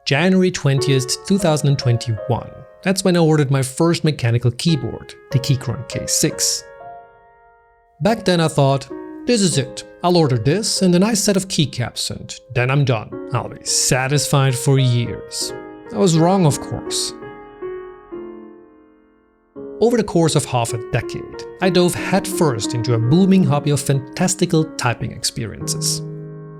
January 20th, 2021. That's when I ordered my first mechanical keyboard, the Keychron K6. Back then I thought, this is it. I'll order this and a nice set of keycaps and then I'm done. I'll be satisfied for years. I was wrong, of course. Over the course of half a decade, I dove headfirst into a booming hobby of fantastical typing experiences.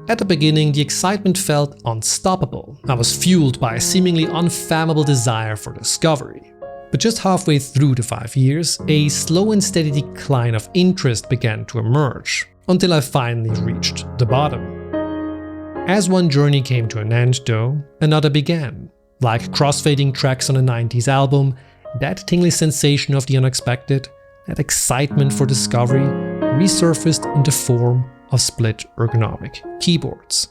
At the beginning, the excitement felt unstoppable. I was fueled by a seemingly unfathomable desire for discovery. But just halfway through the 5 years, a slow and steady decline of interest began to emerge, until I finally reached the bottom. As one journey came to an end though, another began. Like crossfading tracks on a 90s album, that tingly sensation of the unexpected, that excitement for discovery, resurfaced in the form of split ergonomic keyboards.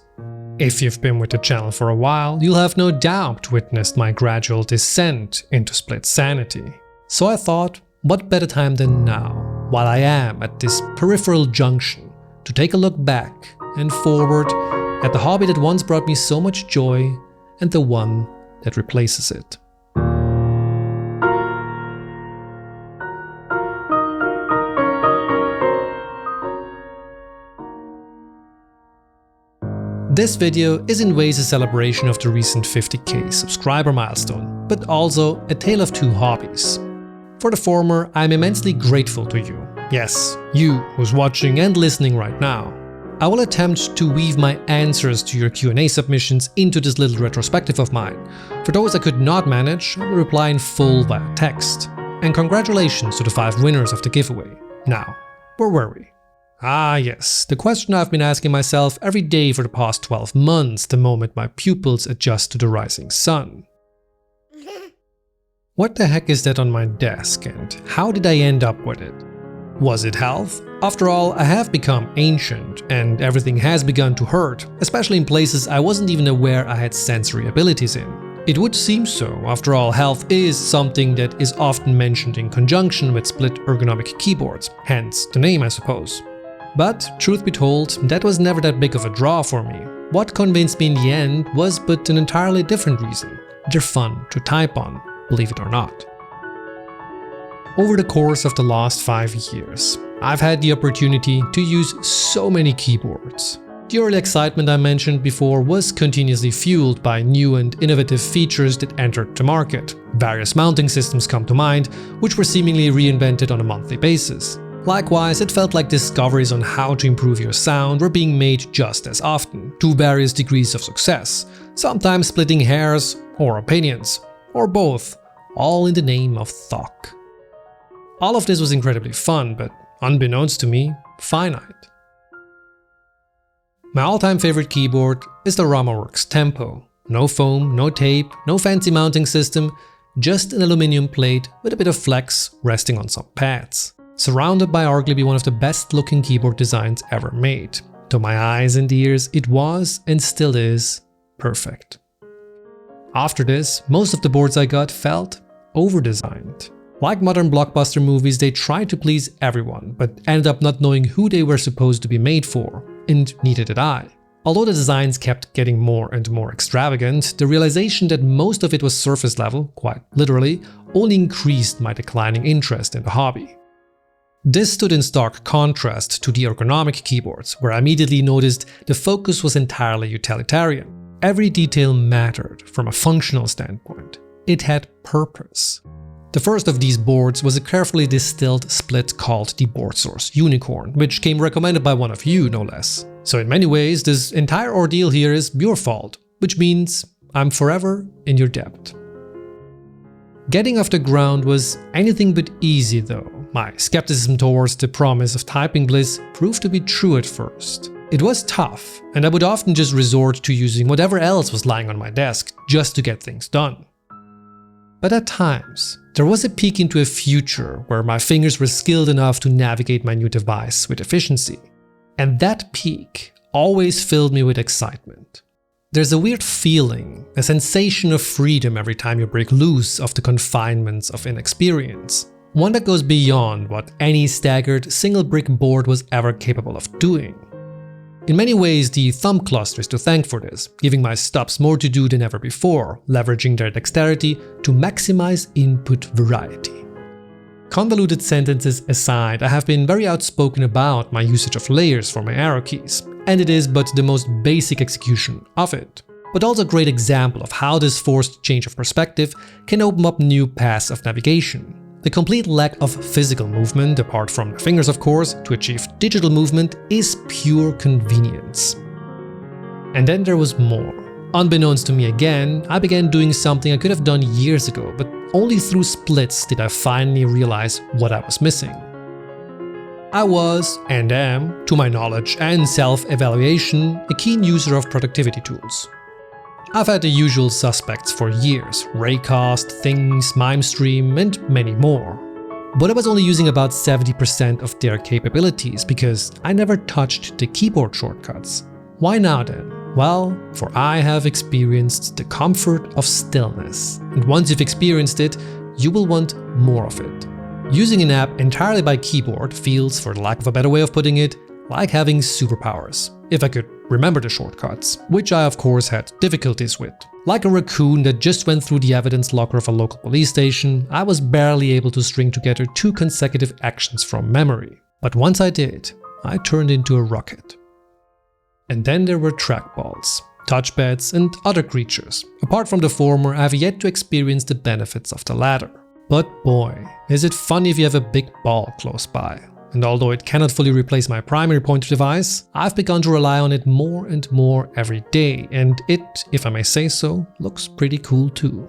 If you've been with the channel for a while, you'll have no doubt witnessed my gradual descent into split sanity. So I thought, what better time than now, while I am at this peripheral junction, to take a look back and forward at the hobby that once brought me so much joy and the one that replaces it. This video is in ways a celebration of the recent 50k subscriber milestone, but also a tale of two hobbies. For the former, I am immensely grateful to you. Yes, you who's watching and listening right now. I will attempt to weave my answers to your Q&A submissions into this little retrospective of mine. For those I could not manage, I will reply in full via text. And congratulations to the 5 winners of the giveaway. Now, where were we? Ah yes, the question I've been asking myself every day for the past 12 months the moment my pupils adjust to the rising sun. What the heck is that on my desk and how did I end up with it? Was it health? After all, I have become ancient and everything has begun to hurt, especially in places I wasn't even aware I had sensory abilities in. It would seem so, after all, health is something that is often mentioned in conjunction with split ergonomic keyboards, hence the name I suppose. But, truth be told, that was never that big of a draw for me. What convinced me in the end was but an entirely different reason. They're fun to type on, believe it or not. Over the course of the last 5 years, I've had the opportunity to use so many keyboards. The early excitement I mentioned before was continuously fueled by new and innovative features that entered the market. Various mounting systems come to mind, which were seemingly reinvented on a monthly basis. Likewise, it felt like discoveries on how to improve your sound were being made just as often, to various degrees of success, sometimes splitting hairs or opinions, or both, all in the name of thok. All of this was incredibly fun, but unbeknownst to me, finite. My all-time favorite keyboard is the RamaWorks Tempo. No foam, no tape, no fancy mounting system, just an aluminum plate with a bit of flex resting on some pads. Surrounded by arguably one of the best looking keyboard designs ever made. To my eyes and ears, it was, and still is, perfect. After this, most of the boards I got felt over-designed. Like modern blockbuster movies, they tried to please everyone, but ended up not knowing who they were supposed to be made for, and neither did I. Although the designs kept getting more and more extravagant, the realization that most of it was surface level, quite literally, only increased my declining interest in the hobby. This stood in stark contrast to the ergonomic keyboards, where I immediately noticed the focus was entirely utilitarian. Every detail mattered from a functional standpoint. It had purpose. The first of these boards was a carefully distilled split called the BoardSource Unicorn, which came recommended by one of you, no less. So in many ways, this entire ordeal here is your fault, which means I'm forever in your debt. Getting off the ground was anything but easy though. My skepticism towards the promise of typing bliss proved to be true at first. It was tough, and I would often just resort to using whatever else was lying on my desk just to get things done. But at times, there was a peek into a future where my fingers were skilled enough to navigate my new device with efficiency. And that peak always filled me with excitement. There's a weird feeling, a sensation of freedom every time you break loose of the confinements of inexperience. One that goes beyond what any staggered single brick board was ever capable of doing. In many ways, the thumb cluster is to thank for this, giving my stops more to do than ever before, leveraging their dexterity to maximize input variety. Convoluted sentences aside, I have been very outspoken about my usage of layers for my arrow keys, and it is but the most basic execution of it. But also a great example of how this forced change of perspective can open up new paths of navigation. The complete lack of physical movement, apart from the fingers of course, to achieve digital movement is pure convenience. And then there was more. Unbeknownst to me again, I began doing something I could have done years ago, but only through splits did I finally realize what I was missing. I was, and am, to my knowledge and self-evaluation, a keen user of productivity tools. I've had the usual suspects for years: Raycast, Things, MimeStream, and many more. But I was only using about 70% of their capabilities because I never touched the keyboard shortcuts. Why now then? Well, for I have experienced the comfort of stillness, and once you've experienced it, you will want more of it. Using an app entirely by keyboard feels, for the lack of a better way of putting it, like having superpowers, if I could remember the shortcuts, which I of course had difficulties with. Like a raccoon that just went through the evidence locker of a local police station, I was barely able to string together 2 consecutive actions from memory. But once I did, I turned into a rocket. And then there were trackballs, touchpads, and other creatures. Apart from the former, I have yet to experience the benefits of the latter. But boy, is it fun if you have a big ball close by. And although it cannot fully replace my primary pointer device, I've begun to rely on it more and more every day, and it, if I may say so, looks pretty cool too.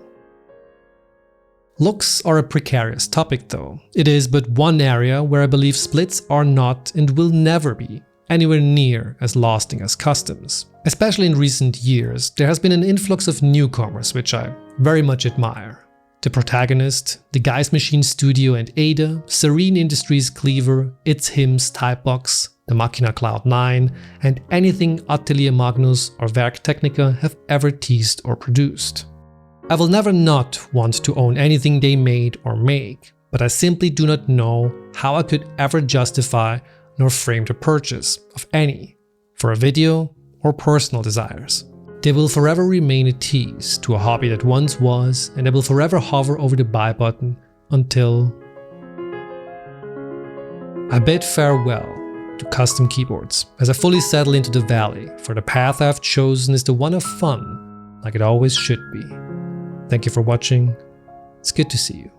Looks are a precarious topic though. It is but one area where I believe splits are not and will never be anywhere near as lasting as customs. Especially in recent years, there has been an influx of newcomers which I very much admire. The Protagonist, the Geist Machine Studio and Ada, Serene Industries Cleaver, It's Him's Typebox, the Machina Cloud 9, and anything Atelier Magnus or Werktechnica have ever teased or produced. I will never not want to own anything they made or make, but I simply do not know how I could ever justify nor frame the purchase of any, for a video or personal desires. They will forever remain a tease to a hobby that once was, and I will forever hover over the buy button until I bid farewell to custom keyboards as I fully settle into the valley, for the path I have chosen is the one of fun, like it always should be. Thank you for watching. It's good to see you.